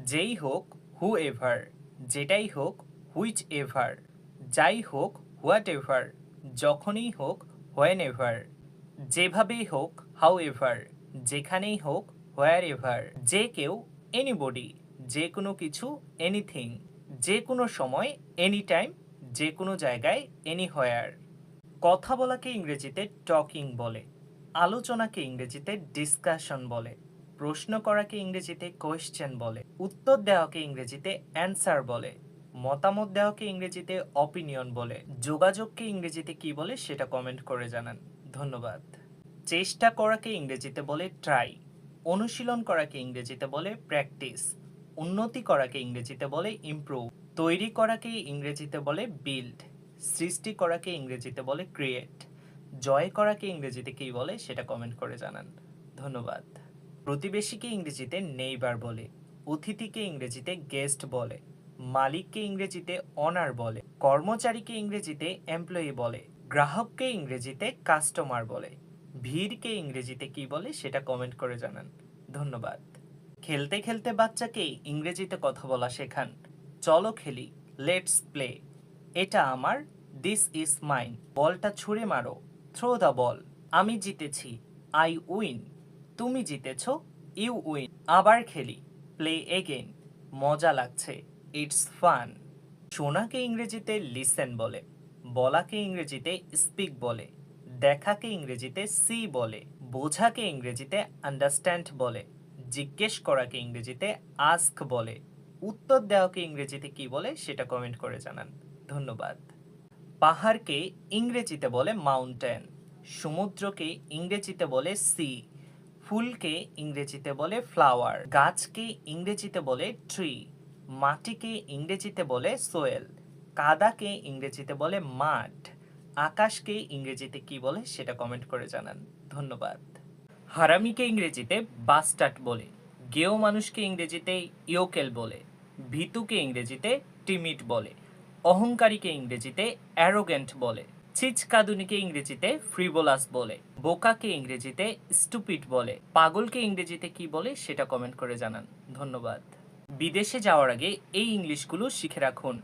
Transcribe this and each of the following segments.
যেই হোক হু এভার, যেটাই হোক হুইচ এভার, যাই হোক হোয়াট এভার, যখনই হোক হোয়েন এভার, যেভাবেই হোক হাউ এভার, যেখানেই হোক হোয়ার এভার, যে কেউ এনিবডি, যে কোনো কিছু এনিথিং, যে কোনো সময় এনি টাইম, যে কোনো জায়গায় এনিহোয়ার। কথা বলাকে ইংরেজিতে টকিং বলে, আলোচনাকে ইংরেজিতে ডিসকাশন বলে, প্রশ্ন করাকে ইংরেজিতে কোয়েশ্চেন বলে, উত্তর দেওয়াকে ইংরেজিতে অ্যান্সার বলে, মতামত দেওয়াকে ইংরেজিতে অপিনিয়ন বলে, যোগাযোগকে ইংরেজিতে কি বলে সেটা কমেন্ট করে জানান। ধন্যবাদ। চেষ্টা করাকে ইংরেজিতে বলে ট্রাই, অনুশীলন করাকে ইংরেজিতে বলে প্র্যাকটিস, উন্নতি করাকে ইংরেজিতে বলে ইমপ্রুভ, তৈরি করাকে ইংরেজিতে বলে বিল্ড, সৃষ্টি করাকে ইংরেজিতে বলে ক্রিয়েট, জয় করাকে ইংরেজিতে কী বলে সেটা কমেন্ট করে জানান। ধন্যবাদ। প্রতিবেশীকে ইংরেজিতে নেইবার বলে, অতিথিকে ইংরেজিতে গেস্ট বলে, মালিককে ইংরেজিতে অনার বলে, কর্মচারীকে ইংরেজিতে এমপ্লয়ি বলে, গ্রাহককে ইংরেজিতে কাস্টমার বলে, ভিড়কে ইংরেজিতে কি বলে সেটা কমেন্ট করে জানান। ধন্যবাদ। খেলতে খেলতে বাচ্চাকে ইংরেজিতে কথা বলা শেখান। চলো খেলি, লেটস প্লে। এটা আমার, দিস ইজ মাইন। বলটা ছুঁড়ে মারো, থ্রো দ্য বল। আমি জিতেছি, আই উইন। তুমি জিতেছ, ইউ উইন। আবার খেলি, প্লে এগেইন। মজা লাগছে, ইটস ফান। শোনাকে ইংরেজিতে লিসেন বলে, বলাকে ইংরেজিতে স্পিক বলে, দেখাকে ইংরেজিতে সি বলে, বোঝাকে ইংরেজিতে আন্ডারস্ট্যান্ড বলে, জিজ্ঞেস করাকে ইংরেজিতে আস্ক বলে, উত্তর দেওয়াকে ইংরেজিতে কি বলে সেটা কমেন্ট করে জানান। ধন্যবাদ। পাহাড়কে ইংরেজিতে বলে মাউন্টেন, সমুদ্রকে ইংরেজিতে বলে সি, ফুলকে ইংরেজিতে বলে ফ্লাওয়ার, গাছকে ইংরেজিতে বলে ট্রি, মাটিকে ইংরেজিতে বলে সোয়েল, কাদাকে ইংরেজিতে বলে মাড, আকাশকে ইংরেজিতে কি বলে সেটা কমেন্ট করে জানান। ধন্যবাদ। হারামিকে ইংরেজিতে বাস্টার্ড বলে, গেও মানুষকে ইংরেজিতে ইয়োকেল বলে, ভীতুকে ইংরেজিতে টিমিড বলে, অহংকারীকে ইংরেজিতে অ্যারোগেন্ট বলে, ছিচকাদুনিকে ইংরেজিতে ফ্রিভোলাস বলে, বোকাকে ইংরেজিতে স্টুপিড বলে, পাগলকে ইংরেজিতে কি বলে সেটা কমেন্ট করে জানান। ধন্যবাদ। বিদেশে যাওয়ার আগে এই ইংলিশগুলো শিখে রাখুন।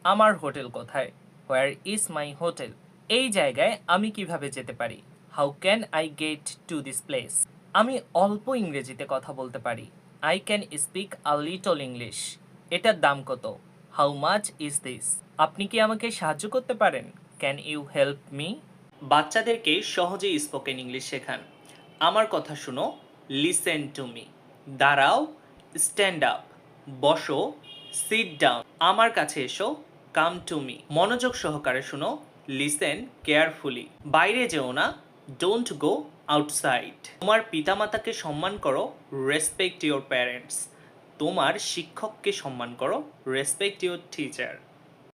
আমার হোটেল কোথায়, হোয়ার ইজ মাই হোটেল। এই জায়গায় আমি কিভাবে যেতে পারি, how can I get to this place. আমি অল্প ইংরেজিতে কথা বলতে পারি, I can speak a little English. এটার দাম কত, হাউ মাচ ইজ দিস। আপনি কি আমাকে সাহায্য করতে পারেন, ক্যান ইউ হেল্প মি। বাচ্চাদেরকে সহজেই স্পোকেন ইংলিশ শেখান। আমার কথা শুনো, লিসেন টু মি। দাঁড়াও, স্ট্যান্ড আপ। বসো, সিট ডাউন। আমার কাছে এসো, কাম টু মি। মনোযোগ সহকারে শুনো, লিসেন কেয়ারফুলি। বাইরে যেও না, ডোন্ট গো আউটসাইড। তোমার পিতামাতাকে সম্মান করো, রেসপেক্ট ইউর প্যারেন্টস। তোমার শিক্ষককে সম্মান করো, রেসপেক্ট ইউর টিচার।